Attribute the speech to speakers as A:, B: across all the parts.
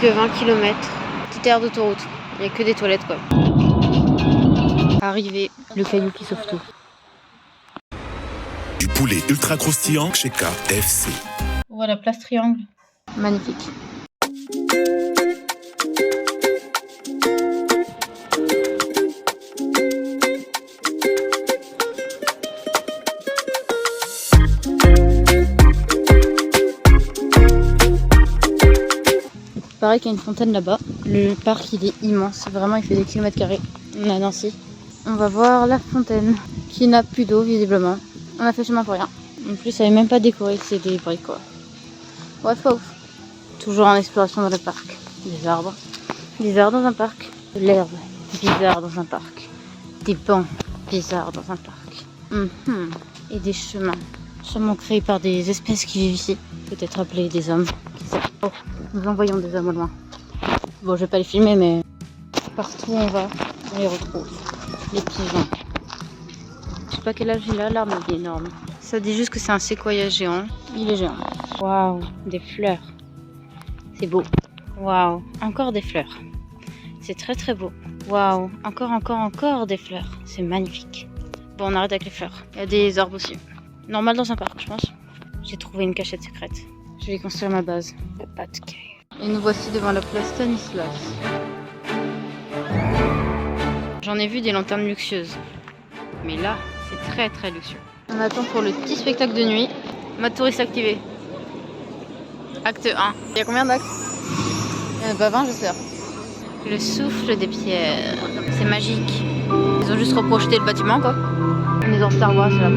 A: que 20 km. Petite aire d'autoroute. Il n'y a que des toilettes quoi. Arrivé, le caillou qui sauve tout.
B: Du poulet ultra croustillant chez KFC.
A: Voilà, place triangle. Magnifique. Il paraît qu'il y a une fontaine là-bas. Le parc il est immense, vraiment il fait des kilomètres carrés. On est à Nancy. On va voir la fontaine qui n'a plus d'eau visiblement. On a fait chemin pour rien. En plus elle est même pas décorée, c'est des briques quoi. Ouais, pas ouf. Toujours en exploration dans le parc. Des arbres. Bizarres dans un parc. De l'herbe. Bizarre dans un parc. Des bancs. Bizarres dans un parc. Et des chemins. Sûrement créés par des espèces qui vivent ici. Peut-être appelés des hommes. Qui sait. Oh, nous en voyons des hommes au loin. Bon, je vais pas les filmer, mais partout où on va, on les retrouve. Les pigeons. Je sais pas quel âge il a, l'arbre il est énorme. Ça dit juste que c'est un séquoia géant. Il est géant. Waouh, des fleurs. C'est beau. Waouh, encore des fleurs. C'est très très beau. Waouh, encore des fleurs. C'est magnifique. Bon, on arrête avec les fleurs. Il y a des arbres aussi. Normal dans un parc, je pense. J'ai trouvé une cachette secrète. Je vais construire ma base. Le Batcave. Et nous voici devant la place Stanislas. J'en ai vu des lanternes luxueuses. Mais là, c'est très très luxueux. On attend pour le petit spectacle de nuit. Mode touriste activé. Acte 1. Il y a combien d'actes? Il y en a pas 20, j'espère. Le souffle des pierres. C'est magique. Ils ont juste reprojeté le bâtiment, quoi. On est dans Star Wars, là.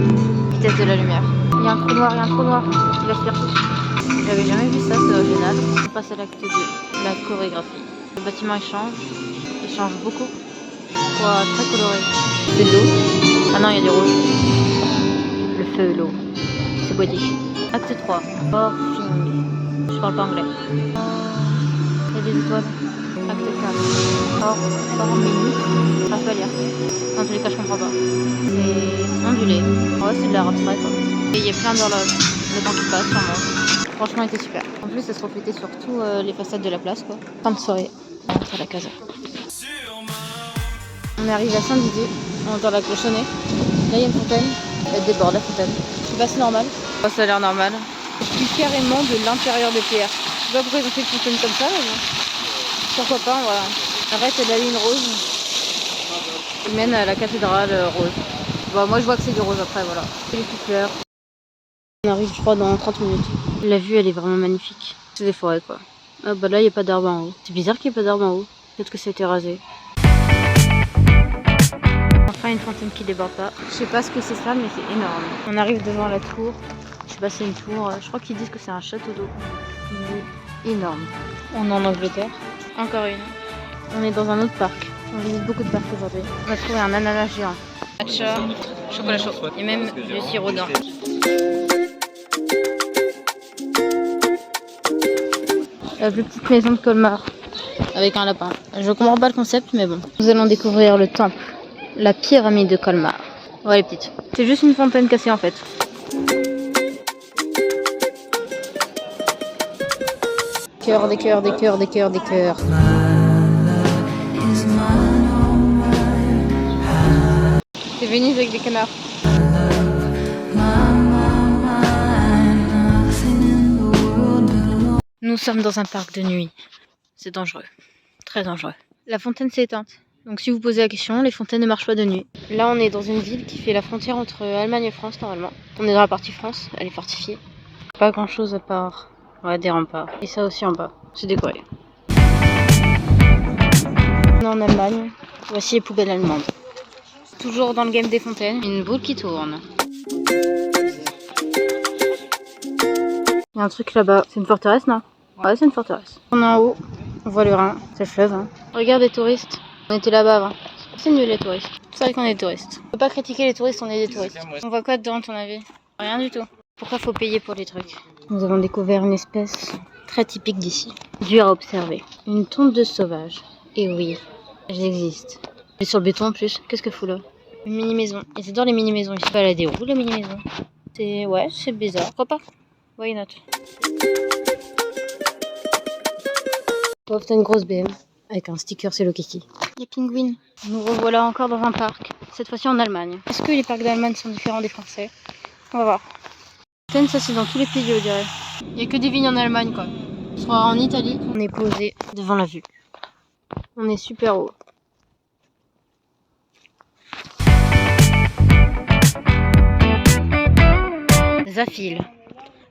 A: Vitesse de la lumière. Il y a un trou noir, Il aspire tout. J'avais jamais vu ça, c'est original. On passe à l'acte 2. La chorégraphie. Le bâtiment, il change beaucoup. Quoi, très coloré. C'est de l'eau. Ah non, il y a du rouge. Le feu, l'eau. C'est poétique. Acte 3. Morphing. Je parle pas anglais. Il y a des étoiles. Acte 4. Orménie. Raphaëlia. Dans tous les cas, je comprends pas. C'est ondulé. Ouais, c'est de l'art abstrait quoi. Et il y a plein d'horloges. Le temps qui passe, sûrement. Franchement, il était super. En plus, ça se reflétait sur tous les façades de la place quoi. Fin de soirée. On rentre à la casa. On est arrivé à Saint-Didier. On entend la cloche sonner. Là, il y a une fontaine. Elle déborde la fontaine. Je sais pas, c'est normal. Oh, ça a l'air normal. Je suis carrément de l'intérieur de pierre. Je sais pas pourquoi ils ont fait une fontaine comme ça, mais bon. Pourquoi pas, voilà. Arrête, c'est de la ligne rose. Qui mène à la cathédrale rose. Bon, moi je vois que c'est du rose après, voilà. C'est les petites fleurs. On arrive, je crois, dans 30 minutes. La vue, elle est vraiment magnifique. C'est des forêts, quoi. Ah bah là, il n'y a pas d'arbre en haut. C'est bizarre qu'il n'y ait pas d'arbre en haut. Peut-être que ça a été rasé. Enfin, une fontaine qui déborde pas. Je sais pas ce que c'est ça, mais c'est énorme. On arrive devant la tour. Je sais pas, c'est une tour. Je crois qu'ils disent que c'est un château d'eau. Il est énorme. On est en Angleterre. Encore une. On est dans un autre parc. On visite beaucoup de parcs aujourd'hui. On a trouvé un ananas géant. Matcha, chocolat chaud. Et même du sirop d'or. La plus petite maison de Colmar. Avec un lapin. Je comprends pas le concept, mais bon. Nous allons découvrir le temple. La pyramide de Colmar. Ouais, les petites. C'est juste une fontaine cassée en fait. Cœur, des cœurs, des cœurs, des cœurs, des cœurs. C'est Venise avec des canards. Nous sommes dans un parc de nuit. C'est dangereux. Très dangereux. La fontaine s'est éteinte. Donc si vous posez la question, les fontaines ne marchent pas de nuit. Là on est dans une ville qui fait la frontière entre Allemagne et France normalement. On est dans la partie France, elle est fortifiée. Pas grand chose à part des remparts. Et ça aussi en bas, c'est décoré. On est en Allemagne, voici les poubelles allemandes. Toujours dans le game des fontaines, une boule qui tourne. Il y a un truc là-bas, c'est une forteresse non? Ouais, c'est une forteresse. On est en haut, on voit le Rhin, c'est le fleuve. Hein. Regarde les touristes, on était là-bas avant. C'est nul les touristes. C'est vrai qu'on est des touristes. On peut pas critiquer les touristes, on est des touristes. On voit quoi dedans à ton avis? Rien du tout. Pourquoi faut payer pour les trucs? Nous avons découvert une espèce très typique d'ici. Dur à observer. Une tombe de sauvage. Et oui, elles existent. Et sur le béton en plus, qu'est-ce que fout là? Une mini-maison. Ils adorent les mini-maisons. Ils se baladaient où les mini-maisons? C'est bizarre. Pourquoi pas? Why not? Pauvre, t'as une grosse BM avec un sticker Hello Kitty. Les pingouins. Nous revoilà encore dans un parc, cette fois-ci en Allemagne. Est-ce que les parcs d'Allemagne sont différents des Français? On va voir. Ça c'est dans tous les pays, je dirais. Il n'y a que des vignes en Allemagne quoi. On sera en Italie. On est posé devant la vue. On est super haut. Zafil,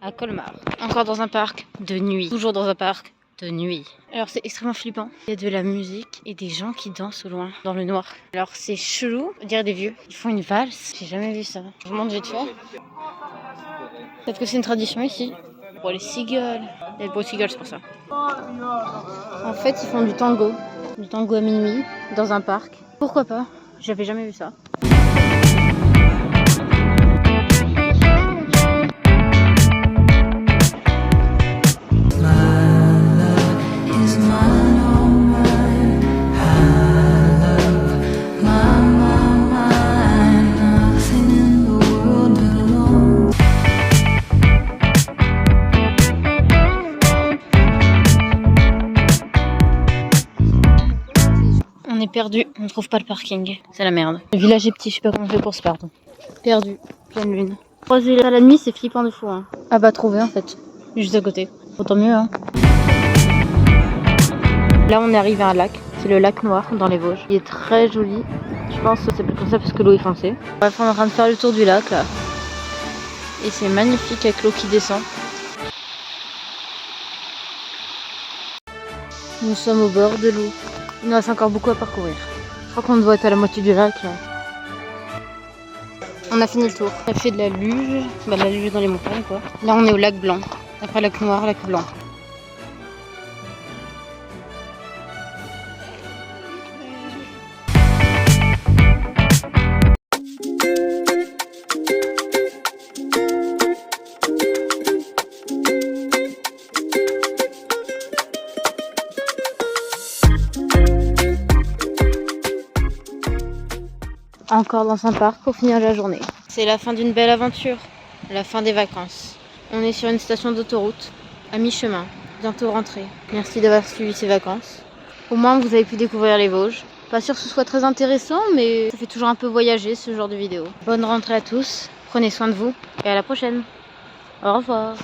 A: à Colmar. Encore dans un parc de nuit. Toujours dans un parc de nuit. Alors c'est extrêmement flippant. Il y a de la musique et des gens qui dansent au loin, dans le noir. Alors c'est chelou, on dirait des vieux. Ils font une valse. J'ai jamais vu ça. Je vous montre vite fait. Peut-être que c'est une tradition ici. Pour les seagulls. Il y a de beaux seagulls, c'est pour ça. En fait, ils font du tango. Du tango à minuit, dans un parc. Pourquoi pas? J'avais jamais vu ça. On est perdu, on trouve pas le parking. C'est la merde. Le village est petit, je sais pas comment on fait pour se perdre. Perdu, pleine lune. Croiser à la nuit, c'est flippant de fou. Hein. Ah bah trouvé en fait, juste à côté. Autant mieux hein. Là on est arrivé à un lac, c'est le lac Noir dans les Vosges. Il est très joli. Je pense que ça s'appelle comme ça parce que l'eau est foncée. Bref, on est en train de faire le tour du lac là. Et c'est magnifique avec l'eau qui descend. Nous sommes au bord de l'eau. Il nous reste encore beaucoup à parcourir. Je crois qu'on doit être à la moitié du lac. Là. On a fini le tour. On a fait de la luge. Bah, de la luge dans les montagnes quoi. Là on est au lac Blanc. Après lac Noir, lac Blanc. Encore dans un parc pour finir la journée. C'est la fin d'une belle aventure, la fin des vacances. On est sur une station d'autoroute, à mi-chemin, bientôt rentrée. Merci d'avoir suivi ces vacances. Au moins vous avez pu découvrir les Vosges. Pas sûr que ce soit très intéressant, mais ça fait toujours un peu voyager ce genre de vidéo. Bonne rentrée à tous, prenez soin de vous et à la prochaine. Au revoir.